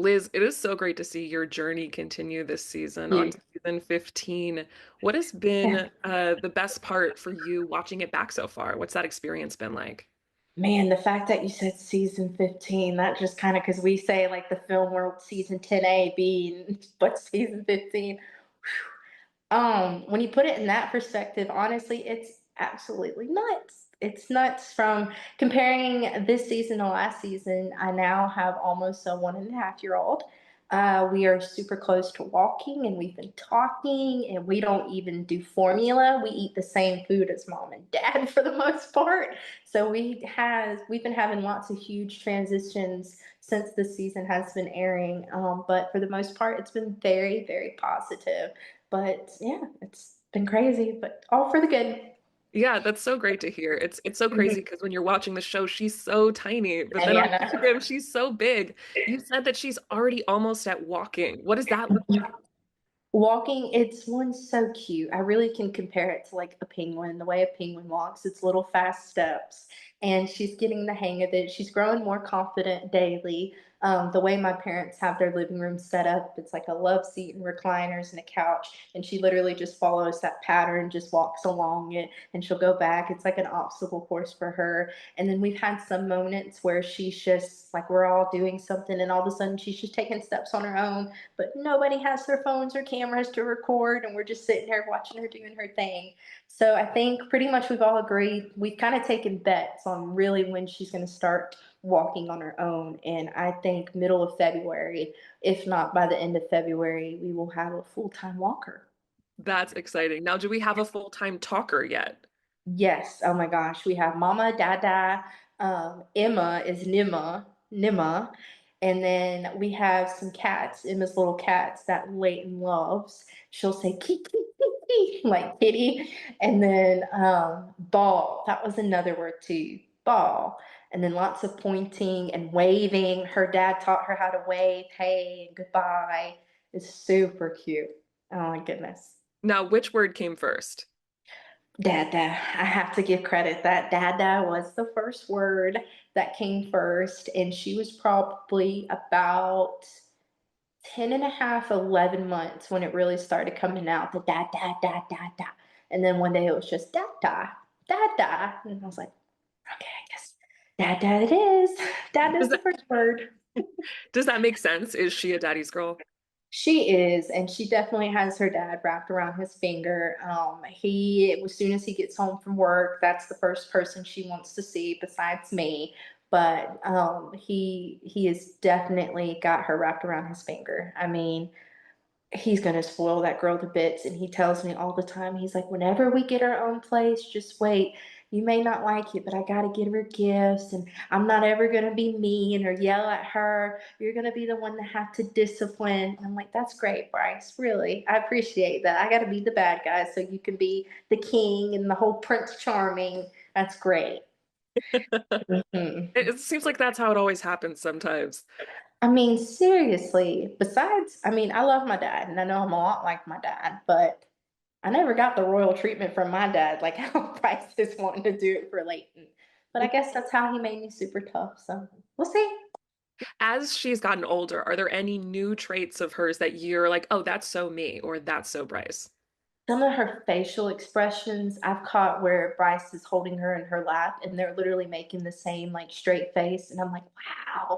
Liz, it is so great to see your journey continue this season on You. to season 15. What has Yeah. been the best part for you watching it back so far? What's that experience been like? Man, the fact that you said season 15, that just kind of because we say like the film world season 10A, B, but season 15. When you put it in that perspective, honestly, it's absolutely nuts. It's nuts from comparing this season to last season. I now have almost a 1.5-year-old. We are super close to walking, and we've been talking, and we don't even do formula. We eat the same food as mom and dad for the most part. So we've been having lots of huge transitions since this season has been airing. But for the most part, it's been very, very positive. But yeah, it's been crazy, but all for the good. Yeah, that's so great to hear. It's so crazy Mhm. because when you're watching the show, she's so tiny, but then on Yeah. Instagram, she's so big. You said that she's already almost at walking. What does that look like? Walking, it's one so cute. I really can compare it to like a penguin, the way a penguin walks, it's little fast steps. And she's getting the hang of it. She's growing more confident daily. The way my parents have their living room set up, it's like a love seat and recliners and a couch. And she literally just follows that pattern, just walks along it, and she'll go back. It's like an obstacle course for her. And then we've had some moments where she's just like, we're all doing something, and all of a sudden she's just taking steps on her own, but nobody has their phones or cameras to record, and we're just sitting here watching her doing her thing. So I think pretty much we've all agreed, we've kind of taken bets on really when she's going to start walking on her own, and I think middle of February, if not by the end of February, we will have a full-time walker. That's exciting. Now, do we have a full-time talker yet? Yes, oh my gosh, we have Mama, Dada, Emma is Nima, and then we have some cats, Emma's little cats that Leighton loves. She'll say kiki like kitty, and then ball. That was another word too, ball. And then lots of pointing and waving. Her dad taught her how to wave, hey and goodbye. It's super cute. Oh my goodness. Now, which word came first? Dada. I have to give credit that Dada was the first word that came first, and she was probably about 10 and a half, 11 months when it really started coming out, the da da da da da. And then one day it was just da da da da. And I was like, okay, I guess da da it is. Does Dada's the that first word. does that make sense? Is she a daddy's girl? She is, and she definitely has her dad wrapped around his finger. As soon as he gets home from work, that's the first person she wants to see besides me. But he has definitely got her wrapped around his finger. I mean, he's gonna spoil that girl to bits, and he tells me all the time, he's like, whenever we get our own place, just wait, you may not like it, but I gotta get her gifts, and I'm not ever gonna be mean or yell at her, you're gonna be the one to have to discipline. And I'm like, that's great, Brice, really, I appreciate that. I gotta be the bad guy so you can be the king and the whole Prince Charming. That's great. Mhm. It seems like that's how it always happens sometimes. I mean, seriously, besides, I mean, I love my dad, and I know I'm a lot like my dad, but I never got the royal treatment from my dad, like how Bryce is wanting to do it for Leighton. But I guess that's how he made me super tough. So we'll see. As she's gotten older, are there any new traits of hers that you're like, oh, that's so me, or that's so Brice? Some of her facial expressions I've caught where Bryce is holding her in her lap and they're literally making the same like straight face. And I'm like, wow,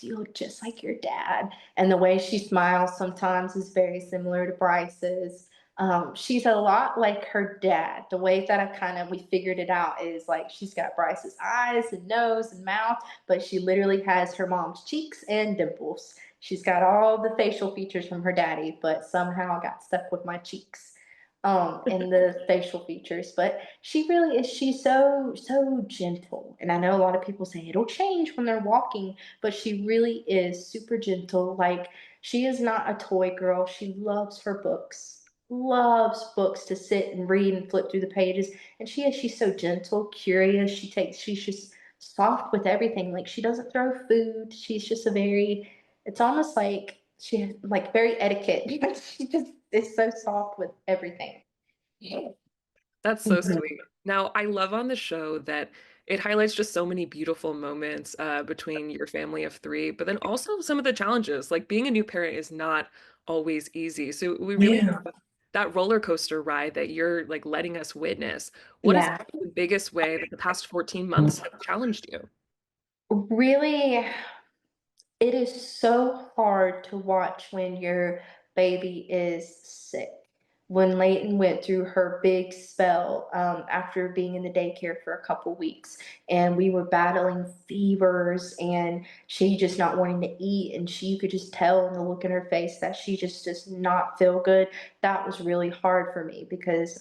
you look just like your dad. And the way she smiles sometimes is very similar to Bryce's. She's a lot like her dad. The way that we figured it out is like she's got Bryce's eyes and nose and mouth, but she literally has her mom's cheeks and dimples. She's got all the facial features from her daddy, but somehow got stuck with my cheeks in the facial features. But she really is, she's so gentle. And I know a lot of people say it'll change when they're walking, but she really is super gentle. Like she is not a toy girl. She loves her books. Loves books to sit and read and flip through the pages. And she's so gentle, curious. She's just soft with everything. Like she doesn't throw food. She's just a very, it's almost like she like very etiquette. She just is so soft with everything. That's so Mhm. sweet. Now, I love on the show that It highlights just so many beautiful moments between your family of three, but then also some of the challenges. Like being a new parent is not always easy. So we really Yeah. have that roller coaster ride that you're like letting us witness. What is Yeah. the biggest way that the past 14 months have challenged you? Really, it is so hard to watch when your baby is sick. When Leighton went through her big spell after being in the daycare for a couple weeks, and we were battling fevers, and she just not wanting to eat, and you could just tell in the look in her face that she just does not feel good. That was really hard for me because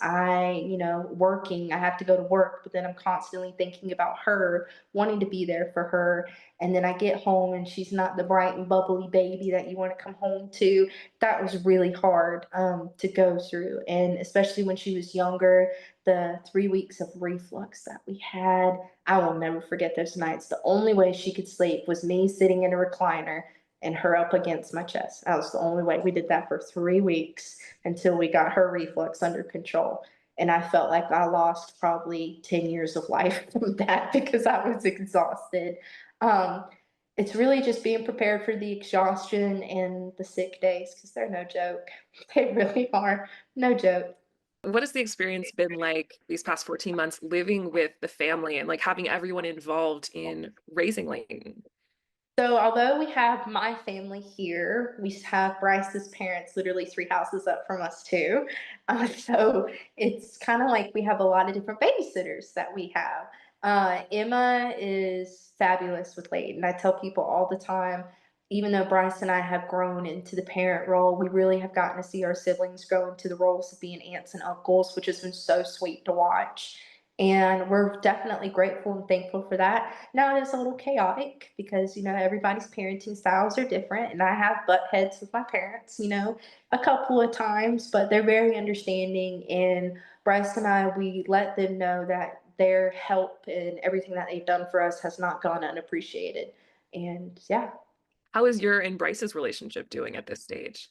working, I have to go to work, but then I'm constantly thinking about her, wanting to be there for her, and then I get home and she's not the bright and bubbly baby that you want to come home to. That was really hard to go through. And especially when she was younger, the 3 weeks of reflux that we had, I will never forget those nights. The only way she could sleep was me sitting in a recliner and her up against my chest. That was the only way. We did that for 3 weeks until we got her reflux under control. And I felt like I lost probably 10 years of life from that because I was exhausted. Um, it's really just being prepared for the exhaustion and the sick days because they're no joke. They really are no joke. What has the experience been like these past 14 months living with the family and like having everyone involved in raising Leighton? So, although we have my family here, we have Bryce's parents literally 3 houses up from us, too. So, it's kind of like we have a lot of different babysitters that we have. Emma is fabulous with Leighton. I tell people all the time, even though Bryce and I have grown into the parent role, we really have gotten to see our siblings grow into the roles of being aunts and uncles, which has been so sweet to watch. And we're definitely grateful and thankful for that. Now it is a little chaotic because, everybody's parenting styles are different. And I have butt heads with my parents, a couple of times, but they're very understanding. And Bryce and I, we let them know that their help and everything that they've done for us has not gone unappreciated. And yeah, How is your and Bryce's relationship doing at this stage?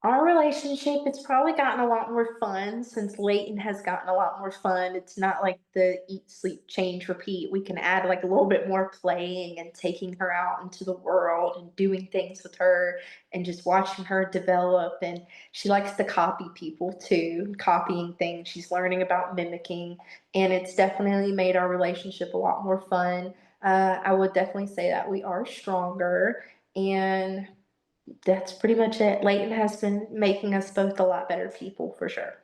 our relationship, it's probably gotten a lot more fun since Leighton has gotten a lot more fun. It's not like the eat, sleep, change, repeat. We can add like a little bit more playing and taking her out into the world and doing things with her and just watching her develop. And she likes to copy people too, copying things. She's learning about mimicking, and it's definitely made our relationship a lot more fun. I would definitely say that we are stronger, and that's pretty much it. Leighton has been making us both a lot better people for sure.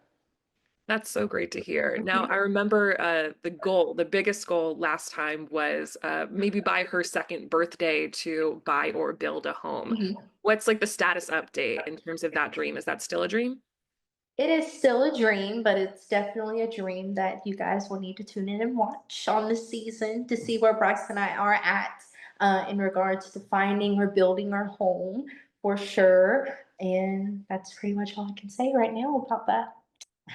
That's so great to hear. Now, I Mhm. remember the biggest goal last time was maybe by her second birthday to buy or build a home. Mhm. What's like the status update in terms of that dream? Is that still a dream? It is still a dream, but it's definitely a dream that you guys will need to tune in and watch on this season to see where Bryce and I are at in regards to finding or building our home for sure. And that's pretty much all I can say right now about that.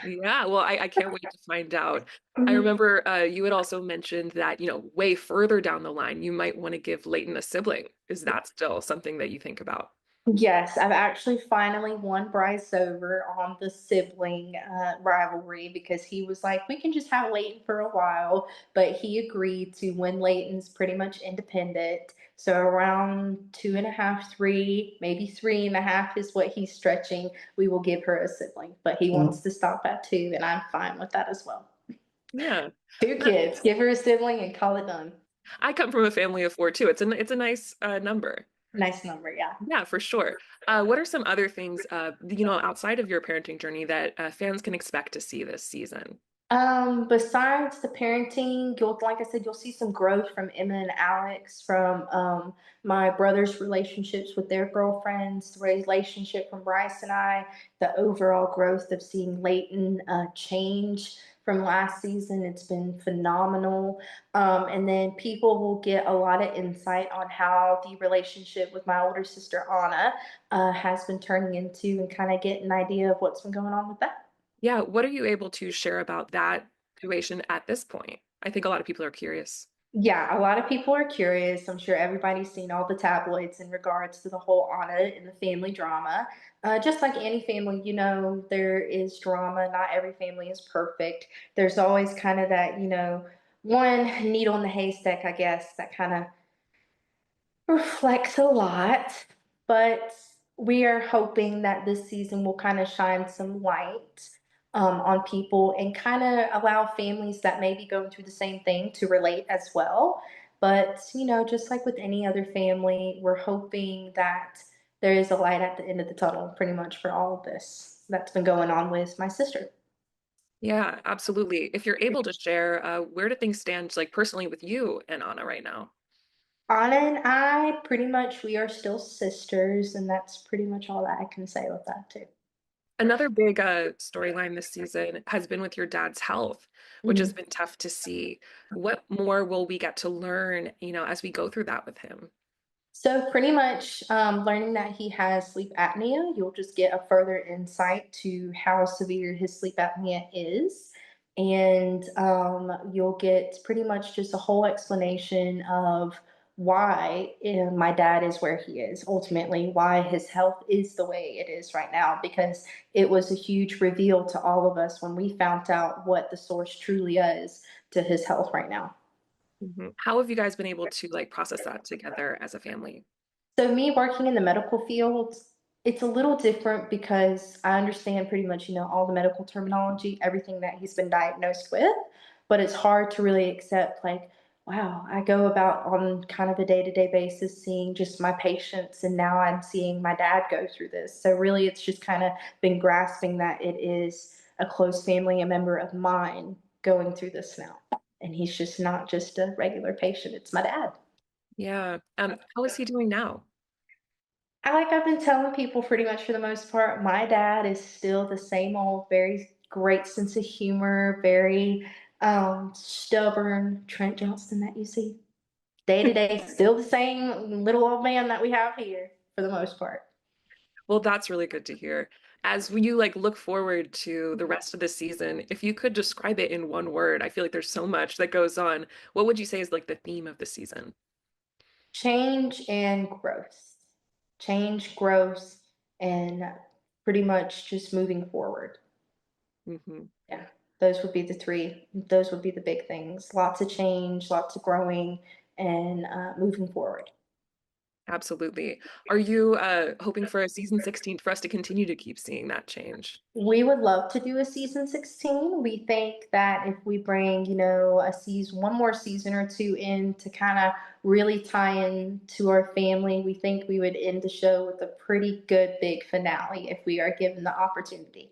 Yeah, well, I can't wait to find out. I Mhm. remember you had also mentioned that, way further down the line, you might want to give Leighton a sibling. Is that still something that you think about? Yes, I've actually finally won Bryce over on the sibling rivalry because he was like, we can just have Leighton for a while. But he agreed to when Leighton's pretty much independent. So around 2.5, three, maybe 3.5 is what he's stretching. We will give her a sibling, but he wants to stop at two, and I'm fine with that as well. Yeah. 2 kids, give her a sibling and call it done. I come from a family of four too. It's a nice number. Nice number, yeah. Yeah, for sure. What are some other things, outside of your parenting journey that fans can expect to see this season? Besides the parenting, like I said, you'll see some growth from Emma and Alex, from my brother's relationships with their girlfriends, the relationship from Bryce and I, the overall growth of seeing Leighton change from last season. It's been phenomenal. And then people will get a lot of insight on how the relationship with my older sister Anna has been turning into, and kind of get an idea of what's been going on with that. Yeah, what are you able to share about that situation at this point? I think a lot of people are curious. Yeah, a lot of people are curious. I'm sure everybody's seen all the tabloids in regards to the whole Anna and the family drama. Just like any family, there is drama. Not every family is perfect. There's always kind of that, one needle in the haystack, I guess, that kind of reflects a lot. But we are hoping that this season will kind of shine some light on people and kind of allow families that may be going through the same thing to relate as well. But, just like with any other family, we're hoping that there is a light at the end of the tunnel pretty much for all of this that's been going on with my sister. Yeah, absolutely. If you're able to share, where do things stand, like personally with you and Anna right now? Anna and I, pretty much, we are still sisters, and that's pretty much all that I can say with that, too. Another big storyline this season has been with your dad's health, which has Mhm. been tough to see. What more will we get to learn, as we go through that with him? So pretty much learning that he has sleep apnea, you'll just get a further insight to how severe his sleep apnea is. And you'll get pretty much just a whole explanation of why my dad is where he is, ultimately, why his health is the way it is right now, because it was a huge reveal to all of us when we found out what the source truly is to his health right now. Mhm. How have you guys been able to like process that together as a family? So me working in the medical field, it's a little different because I understand pretty much, all the medical terminology, everything that he's been diagnosed with, but it's hard to really accept like, wow, I go about on kind of a day-to-day basis seeing just my patients and now I'm seeing my dad go through this. So really it's just kind of been grasping that it is a close family, a member of mine going through this now. And he's just not just a regular patient, it's my dad. Yeah. How is he doing now? I've been telling people pretty much for the most part, my dad is still the same old, very great sense of humor, very stubborn Trent Johnston that you see. Day to day, still the same little old man that we have here for the most part. Well, that's really good to hear. As you like look forward to the rest of the season, if you could describe it in one word, I feel like there's so much that goes on. What would you say is like the theme of the season? Change and growth. Change, growth, and pretty much just moving forward. Hmm. Yeah, those would be the three. Those would be the big things. Lots of change, lots of growing, and moving forward. Absolutely. Are you hoping for a season 16 for us to continue to keep seeing that change? We would love to do a season 16. We think that if we bring, a season, one more season or two in to kind of really tie in to our family, we think we would end the show with a pretty good big finale if we are given the opportunity.